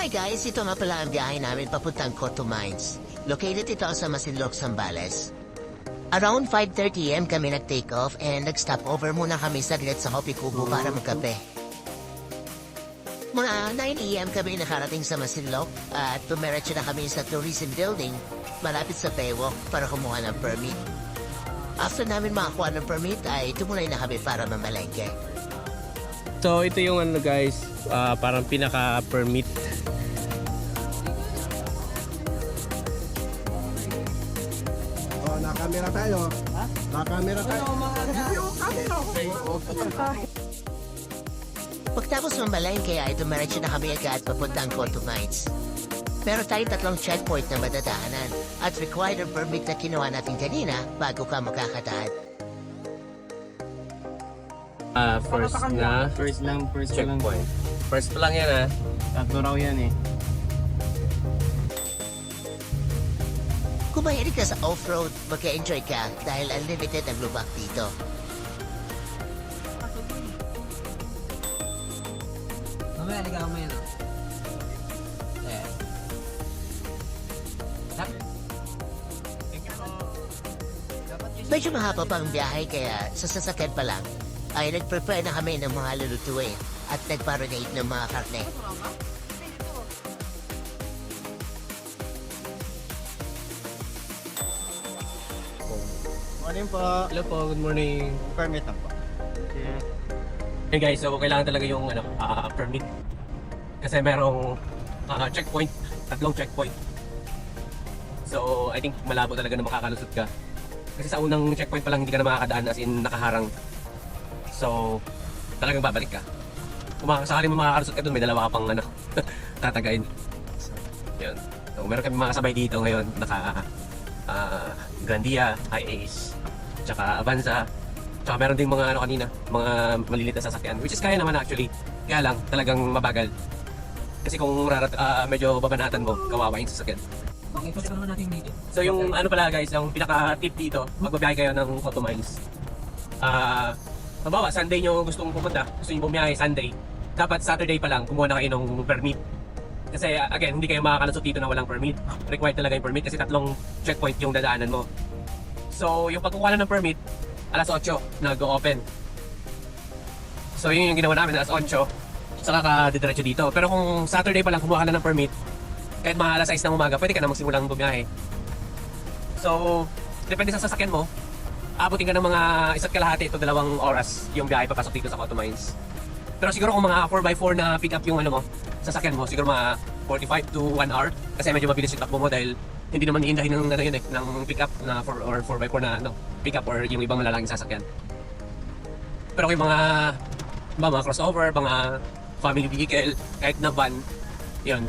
Hi guys, ito nga pala ang biyahe namin papuntang Coto Mines. Located ito sa Masinloc, Zambales. Around 5:30 am kami nag-take off and nag-stop over muna kami saglit sa Hopi Kubo para magkape. Mga 9 am kami nakarating sa Masinloc at pumiretso na kami sa tourism building malapit sa Paywalk para kumuha ng permit. After namin makakuha ng permit ay tumunay na kami para mamalengke. So ito yung ano guys, parang pinaka-permit. Oh, nakamera tayo. Ha? Nakamera tayo. Pagtapos mamalengke ay dumiretso na kami agad papuntang Coto Mines. Meron tayong 3 checkpoint na madadaanan at required permit na kinuha natin kanina bago ka makakadaan. First checkpoint. First pa lang yan Tatlo raw yan Kung mahilig ka sa off-road, mag-enjoy ka dahil unlimited ang lubak dito. Mamaya, ligaw mo yun. Medyo mahaba pa ang biyahe kaya sa sasakyan pa lang ay nag-prepare na kami ng mga lulutuin at nag-marinate ng mga karne. Morning po. Hello po, good morning. Permit po. Hey guys, so kailangan talaga yung permit. Kasi merong checkpoint, 3 checkpoint. So I think malabo talaga na makakalusot ka. Kasi sa unang checkpoint pa lang hindi ka na makakadaan as in nakaharang. So talagang babalik ka. Kung sakali mo makakalusot ka dun, may dalawa ka pang tatagain. Yun. So meron kami mga kasabay dito ngayon, naka Grandia, Hi-Ace, tsaka Avanza. Tsaka meron ding mga kanina, mga maliliit na sasakyan, which is kaya naman actually. Kaya lang talagang mabagal. Kasi kung medyo babanatan mo, kawawa yung sasakyan. So yung pala guys, yung pinaka-tip dito, magbabiyahe kayo ng Coto Mines. Halimbawa, Sunday nyo gustong pupunta, gusto nyo bumiyahe Sunday, dapat Saturday pa lang kumuha na kayo ng permit. Kasi again, hindi kayo makakalusot dito na walang permit. Required talaga yung permit kasi 3 checkpoint yung dadaanan mo. So yung pagkukuha ng permit, alas 8 nag-open. So yun yung ginawa namin, alas 8, saka ka didiretso dito. Pero kung Saturday pa lang kumuha ka na ng permit, kahit mga alas 6 ng umaga, pwede ka na magsimulang bumiyahe. So, depende sa sasakyan mo, abutin ka ng mga 1.5 to 2 oras yung biyahe papasok dito sa Coto Mines. Pero siguro kung mga 4x4 na pick up yung sasakyan mo, siguro mga 45 to 1 hour. Kasi medyo mabilis yung takbo mo dahil hindi naman iindahin ng pick up na 4 or 4x4 na pick up or yung ibang malalang sasakyan. Pero kung yung mga crossover, mga family vehicle, kahit na van, yun,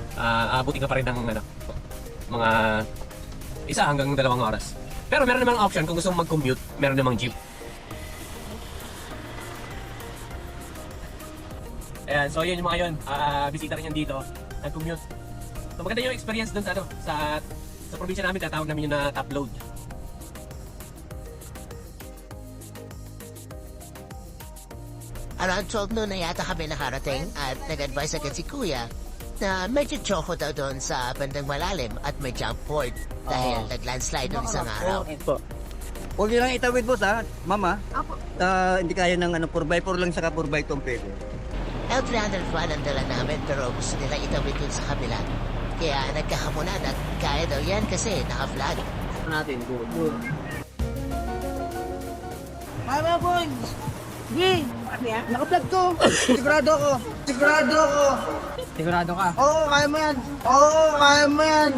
abutin ka pa rin ng mga 1 hanggang 2 oras. Pero meron namang option kung gusto mong mag-commute, meron namang jeep. Ayan, so yun yung mga yun, bisita rin yan dito, nag-commute. So maganda yung experience dun sa probinsya namin, tatawag namin yung na top load. Around 12 noon na yata kami nakarating at nag-advise agad si Kuya na medyo choco daw doon sa bandang malalim at may jump board dahil nag-landslide noong isang araw. Huwag nyo lang itawid boss mama. Hindi kaya ng 4x4 lang saka 4x2 pwede. L301 ang dala namin pero gusto nila itawid dun sa kabila. Kaya nagkahamunan at kaya daw yan kasi naka-flag. Natin, go. Mama boy! Sige! Naka-vlog to. Sigurado ako. Sigurado ka? Oo, kaya mo yan.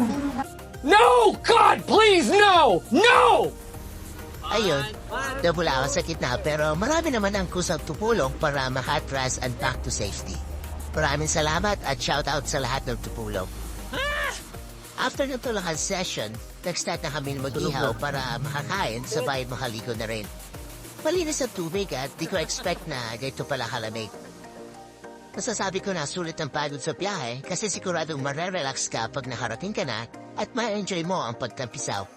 No! God, please, no! No! Ayun, nabula ako sa gitna pero marami naman ang kusang tupulong para makatras and back to safety. Maraming salamat at shoutout sa lahat ng tupulong. After ng tulakan session, nag-start na kami mag-ihaw para makakain sabay makaligo na rin. Malinis ang tubig at di ko expect na ganito pala kalamig. Masasabi ko na sulit ang pagod sa biyahe kasi siguradong marerelax ka pag nakarating ka na at ma-enjoy mo ang pagtampisaw.